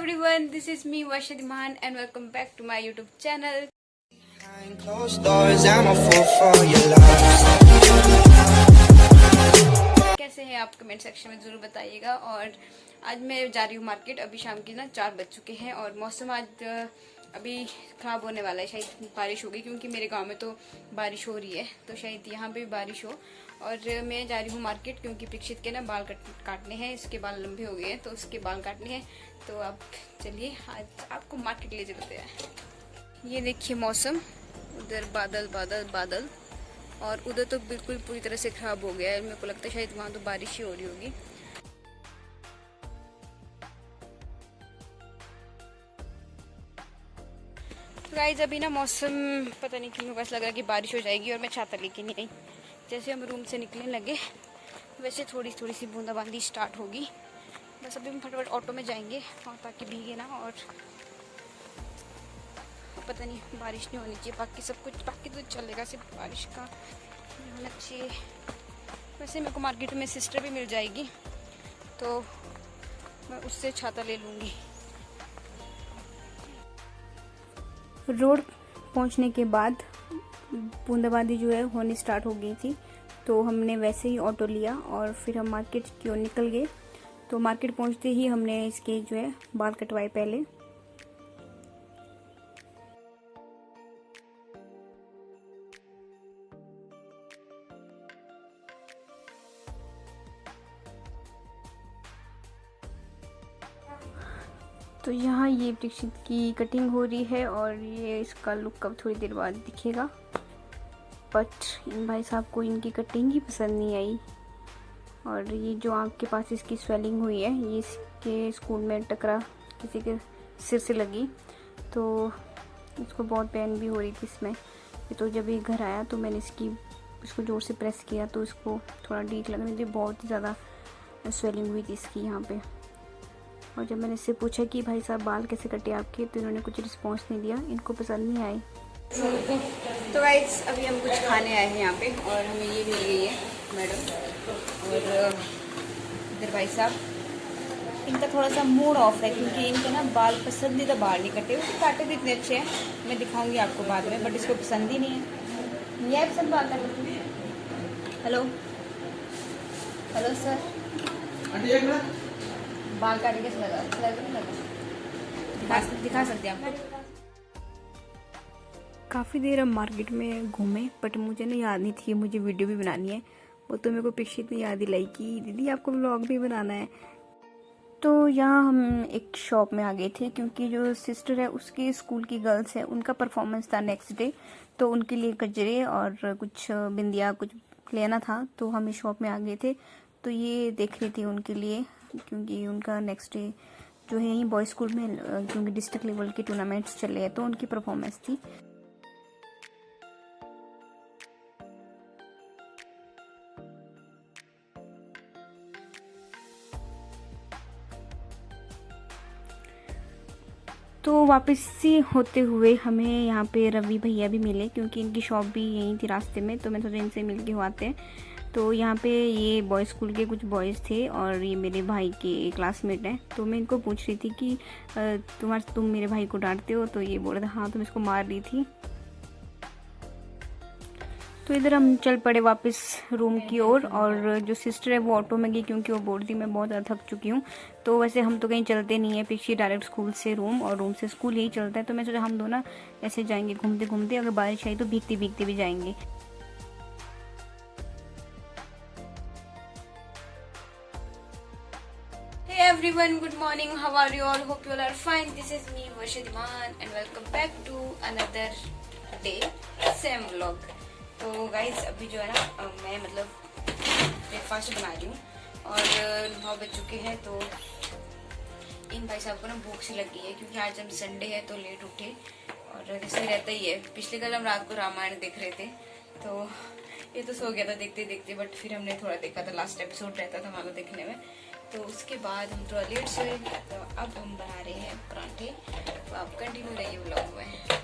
everyone, this is me Vashadiman and welcome back to my YouTube channel. Behind closed doors, I'm a fool for your love. कैसे हैं आप comment section में ज़रूर बताइएगा। और आज मैं जा रही हूँ मार्केट। अभी शाम की 4 बज चुके हैं और मौसम आज अभी ख़राब होने वाला है। शायद बारिश होगी क्योंकि मेरे गांव में तो बारिश हो रही है, तो शायद यहाँ पे भी बारिश हो। और मैं जा रही हूँ मार्केट क्योंकि परीक्षित के बाल काटने हैं। इसके बाल लंबे हो गए हैं तो उसके बाल काटने हैं। तो अब चलिए आज आपको मार्केट ले चलते हैं। ये देखिए मौसम, उधर बादल बादल बादल और उधर तो बिल्कुल पूरी तरह से ख़राब हो गया है। मेरे को लगता है शायद वहाँ तो बारिश ही हो रही होगी। गाइस अभी मौसम पता नहीं क्यों बस लग रहा है कि बारिश हो जाएगी और मैं छाता लेके नहीं आई। जैसे हम रूम से निकलने लगे वैसे थोड़ी थोड़ी सी बूंदाबांदी स्टार्ट होगी। बस अभी हम फटाफट ऑटो में जाएंगे और ताकि भीगे ना, और पता नहीं बारिश नहीं होनी चाहिए। बाकी सब कुछ बाकी तो चलेगा, सिर्फ बारिश का नहीं होना चाहिए। वैसे मेरे को मार्केट में सिस्टर भी मिल जाएगी तो मैं उससे छाता ले लूँगी। रोड पहुंचने के बाद बूंदाबांदी जो है होनी स्टार्ट हो गई थी, तो हमने वैसे ही ऑटो लिया और फिर हम मार्केट की ओर निकल गए। तो मार्केट पहुंचते ही हमने इसके जो है बाल कटवाए पहले। तो यहाँ ये परीक्षित की कटिंग हो रही है और ये इसका लुक अब थोड़ी देर बाद दिखेगा। बट इन भाई साहब को इनकी कटिंग ही पसंद नहीं आई और ये जो आँख के पास इसकी स्वेलिंग हुई है ये इसके स्कूल में टकरा किसी के सिर से लगी, तो इसको बहुत पेन भी हो रही थी इसमें। तो जब ये घर आया तो मैंने इसको ज़ोर से प्रेस किया तो इसको थोड़ा डीक लगने थी, बहुत ही ज़्यादा स्वेलिंग हुई थी इसकी यहाँ पे। और जब मैंने इससे पूछा कि भाई साहब बाल कैसे कटे आपके, तो इन्होंने कुछ रिस्पॉन्स नहीं दिया, इनको पसंद नहीं आए। तो गाइस अभी हम कुछ खाने आए हैं यहाँ पे और हमें ये मिल गई है मैडम। और इधर भाई साहब, इनका थोड़ा सा मूड ऑफ है क्योंकि इनके बाल पसंदीदा बाल नहीं कटे। उसके काटे भी इतने अच्छे हैं, मैं दिखाऊंगी आपको बाद में, बट इसको पसंद ही नहीं है। यह पसंद बाल काटे। हेलो हेलो सर, बाल काटे कैसे लगा? नहीं लगा? दिखा सकते हैं आपको। काफ़ी देर हम मार्केट में घूमे बट मुझे याद नहीं थी मुझे वीडियो भी बनानी है। वो तो मेरे को परीक्षित ने याद दिलाई कि दीदी आपको व्लॉग भी बनाना है। तो यहाँ हम एक शॉप में आ गए थे क्योंकि जो सिस्टर है उसके स्कूल की गर्ल्स है, उनका परफॉर्मेंस था नेक्स्ट डे, तो उनके लिए गजरे और कुछ बिंदिया कुछ लेना था। तो हम इस शॉप में आ गए थे, तो ये देख रही थी उनके लिए क्योंकि उनका नेक्स्ट डे जो है यहीं बॉयज़ स्कूल में क्योंकि डिस्ट्रिक्ट लेवल के टूर्नामेंट्स चले हैं तो उनकी परफॉर्मेंस थी। तो वापस से होते हुए हमें यहाँ पे रवि भैया भी मिले क्योंकि इनकी शॉप भी यहीं थी रास्ते में, तो मैं सोचा इनसे मिल के आते हैं। तो यहाँ पे ये बॉयज़ स्कूल के कुछ बॉयज़ थे और ये मेरे भाई के क्लासमेट हैं। तो मैं इनको पूछ रही थी कि तुम मेरे भाई को डांटते हो? तो ये बोल रहे थे हाँ तुम इसको मार रही थी। तो इधर हम चल पड़े वापस रूम की ओर और जो सिस्टर है वो ऑटो में गई क्योंकि वो बोल रही मैं बहुत ज़्यादा थक चुकी हूँ। तो वैसे हम तो कहीं चलते नहीं है, पीछे डायरेक्ट स्कूल से रूम और रूम से स्कूल यही चलता है। तो मैं सोचा हम दोनों ऐसे जाएंगे घूमते घूमते, अगर बारिश आई तो भीगते भीगते भी जाएंगे। Hey everyone, good morning. How are you all? Hope you all are fine. This is me Vashadiman and welcome back to another day, same vlog. तो गाइज अभी जो है मैं ब्रेकफास्ट बना रही हूँ और 9 बज चुके हैं। तो इन भाई साहब को भूख सी लगी है क्योंकि आज हम संडे है तो लेट उठे और जैसे रहता ही है। पिछले कल हम रात को रामायण देख रहे थे तो ये तो सो गया था देखते देखते, बट फिर हमने थोड़ा देखा था, लास्ट एपिसोड रहता था हमारा देखने में। तो उसके बाद हम थोड़ा लेट सोए, तो अब हम बना रहे हैं पराठे। तो आप कंटिन्यू रहिए व्लॉग में।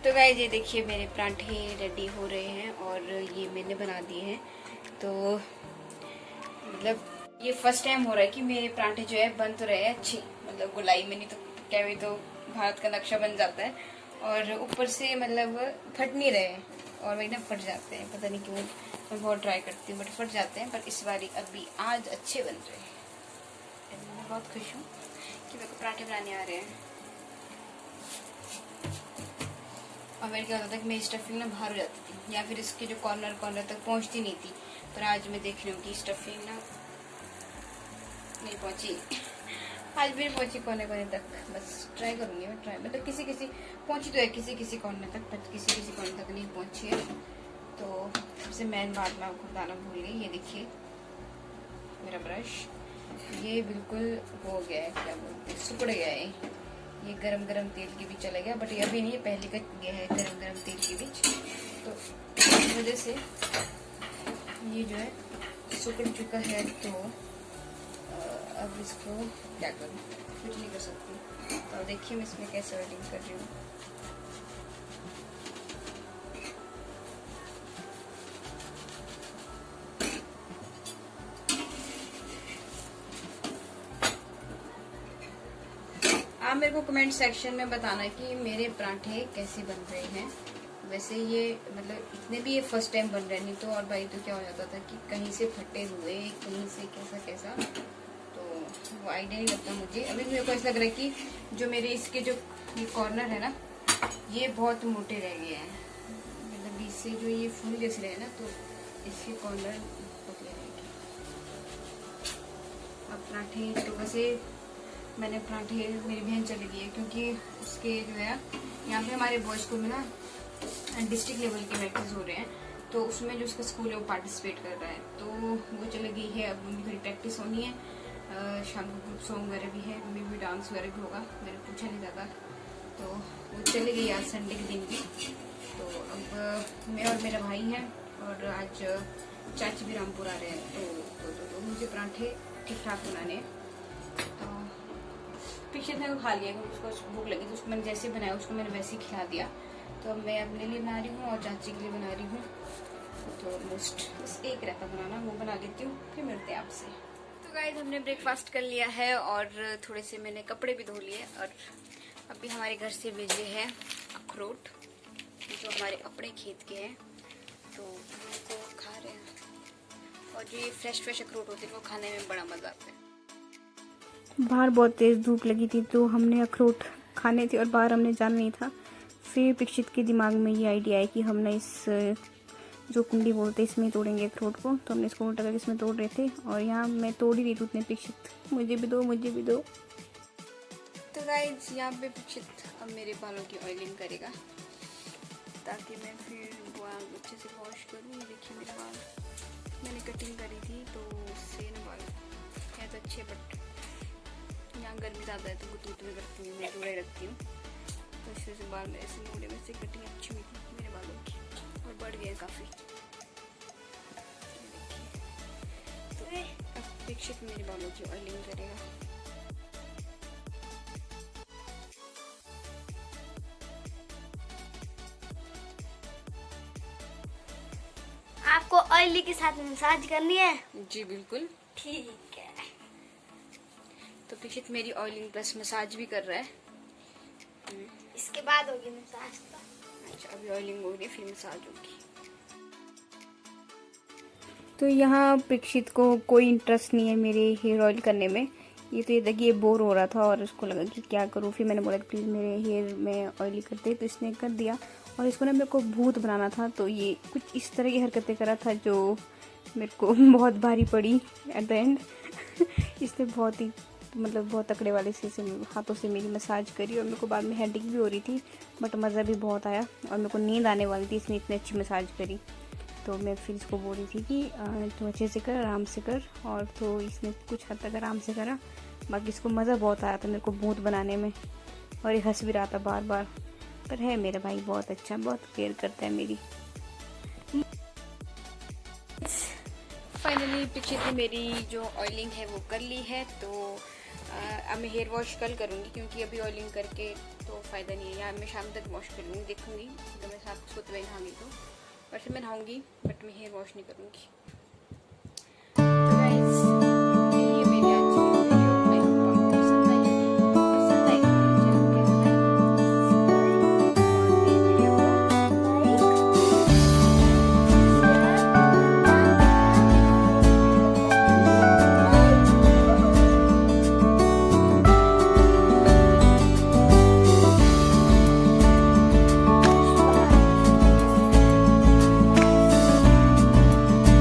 तो गाइस ये देखिए मेरे पराठे रेडी हो रहे हैं और ये मैंने बना दिए हैं। तो मतलब ये फर्स्ट टाइम हो रहा है कि मेरे पराठे जो है बन तो रहे हैं अच्छी, मतलब गोलाई में, नहीं तो क्या भी तो भारत का नक्शा बन जाता है और ऊपर से मतलब फट नहीं रहे और वही ना फट जाते हैं, पता नहीं क्यों। मैं बहुत ट्राई करती हूँ बट फट जाते हैं, पर इस बारी अभी आज अच्छे बन रहे हैं। मैं बहुत खुश हूँ कि मेरे को पराठे बनाने आ रहे हैं। और मेरे क्या होता था कि मेरी स्टफिंग ना बाहर हो जाती थी या फिर इसके जो कॉर्नर तक पहुंचती नहीं थी, पर आज मैं देख रही हूँ कि स्टफिंग ना नहीं पहुंची। आज भी नहीं पहुंची कोने तक। बस ट्राई करूंगी मैं, मतलब किसी पहुंची तो है किसी कॉर्नर तक, पर किसी कॉर्नर तक नहीं पहुंची है। तो सबसे मेन बात मैं आपको बताना भूल गई। ये देखिए मेरा ब्रश, ये बिल्कुल हो गया है, क्या बोलते हैं, सिकुड़ गया है। ये गरम तेल के बीच चला गया, बट ये अभी नहीं, ये पहले का गया है गरम तेल के बीच। तो इस वजह से ये जो है सिकुड़ चुका है। तो अब इसको क्या करूँ, कुछ नहीं कर सकती। तो देखिए मैं इसमें कैसे वेडिंग कर रही हूँ। आप मेरे को कमेंट सेक्शन में बताना कि मेरे पराठे कैसे बन रहे हैं। वैसे ये मतलब इतने भी ये फर्स्ट टाइम बन रहे, नहीं तो और भाई तो क्या हो जाता था कि कहीं से फटे हुए, कहीं से कैसा, तो वो आइडिया नहीं लगता मुझे। अभी मेरे को ऐसा लग रहा है कि जो मेरे इसके जो ये कॉर्नर है ना, ये बहुत मोटे रह गए हैं, मतलब बीच से जो ये फूल जैसे रहे ना, तो इसके कॉर्नर पतले रह गए। अब पराठे तो वैसे मैंने पराठे, मेरी बहन चली गई है क्योंकि उसके जो है यहाँ पे हमारे बॉयज स्कूल में ना डिस्ट्रिक्ट लेवल के मैचेस हो रहे हैं, तो उसमें जो उसका स्कूल है वो पार्टिसिपेट कर रहा है। तो वो चली गई है, अब उनकी थोड़ी प्रैक्टिस होनी है। शाम को ग्रुप सॉन्ग वगैरह भी है, मे भी डांस वगैरह भी होगा, मैंने पूछा नहीं ज़्यादा। तो वो चली गई आज संडे के दिन भी। तो अब मैं और मेरा भाई हैं और आज चाची भी रामपुर आ रहे हैं। तो मुझे पराठे ठीक ठाक बनाने हैं। तो पिक्चर ने खा लिया क्योंकि उसको भूख लगी, तो उसको मैंने जैसे बनाया उसको मैंने वैसे ही खिला दिया। तो अब मैं अपने लिए बना रही हूँ और चाची के लिए बना रही हूँ। तो ऑलमोस्ट बस एक रहता बनाना, वो बना लेती हूँ, फिर मिलते हैं आपसे। तो गाइस हमने ब्रेकफास्ट कर लिया है और थोड़े से मैंने कपड़े भी धो लिए और अभी हमारे घर से भेजे हैं अखरोट जो हमारे अपने खेत के हैं, तो उनको खा रहे हैं। और जो ये फ्रेश अखरोट होते हैं वो खाने में बड़ा मज़ा आता है। बाहर बहुत तेज़ धूप लगी थी तो हमने अखरोट खाने थे और बाहर हमने जाना नहीं था। फिर पिक्षित के दिमाग में ये आइडिया है कि हमने इस जो कुंडी बोलते हैं इसमें तोड़ेंगे अखरोट को, तो हमने इसको उल्टा करके इसमें तोड़ रहे थे और यहाँ मैं तोड़ ही रही थी उतने पिक्षित मुझे भी दो। तो गाइस यहाँ पे पिक्षित अब मेरे बालों की ऑयलिंग करेगा ताकि मैं फिर बाल अच्छे से वॉश करूँ। देखिए मेरे बाल मैंने कटिंग करी थी तो उससे ना बाल है तो अच्छे, बट यहाँ गर्मी ज़्यादा है तो गुतगुत में करती हूँ, मैं जोड़े रखती हूँ। तो इस वजह से बाल मेरे से मोड़े में से कटिंग अच्छी हुई थी मेरे बालों की और बढ़ गए काफ़ी। तो अब दीक्षित मेरे बालों की ऑयलिंग करेगा। आपको ऑयली के साथ मसाज करनी है? जी बिल्कुल ठीक है। तो दीक्षित मेरी ऑयलिंग प्लस मसाज भी कर रहा है। इसके बाद होगी मसाज। अच्छा अभी ऑयलिंग हो रही है फिर मसाज होगी। तो यहाँ प्रीक्षित को कोई इंटरेस्ट नहीं है मेरे हेयर ऑयल करने में। ये तो ये देखिए बोर हो रहा था और उसको लगा कि क्या करूँ, फिर मैंने बोला कि प्लीज़ मेरे हेयर में ऑयली करते, तो इसने कर दिया। और इसको ना मेरे को भूत बनाना था, तो ये कुछ इस तरह की हरकतें करा था जो मेरे को बहुत भारी पड़ी एट द एंड। इसने बहुत ही मतलब बहुत तकड़े वाले से हाथों से मेरी मसाज करी और मेरे को बाद में हेडेक भी हो रही थी, बट मज़ा भी बहुत आया और मेरे को नींद आने वाली थी, इसने इतनी अच्छी मसाज करी। तो मैं फिर इसको बोल रही थी कि तू अच्छे से कर, आराम से कर, और तो इसने कुछ हद तक आराम से करा। बाकी इसको मज़ा बहुत आया था मेरे को भूत बनाने में, और ये हंस भी रहा था बार बार। पर है मेरा भाई बहुत अच्छा, बहुत केयर करता है मेरी। फाइनली पिछली मेरी जो ऑयलिंग है वो कर ली है, तो अब मैं हेयर वॉश कल करूँगी क्योंकि अभी ऑयलिंग करके तो फ़ायदा नहीं है। या मैं शाम तक वॉश कर लूँगी, देखूँगी तो मैं साथ सोते हुए नहाऊँगी तो, वैसे मैं नहाऊँगी बट मैं हेयर वॉश नहीं करूँगी।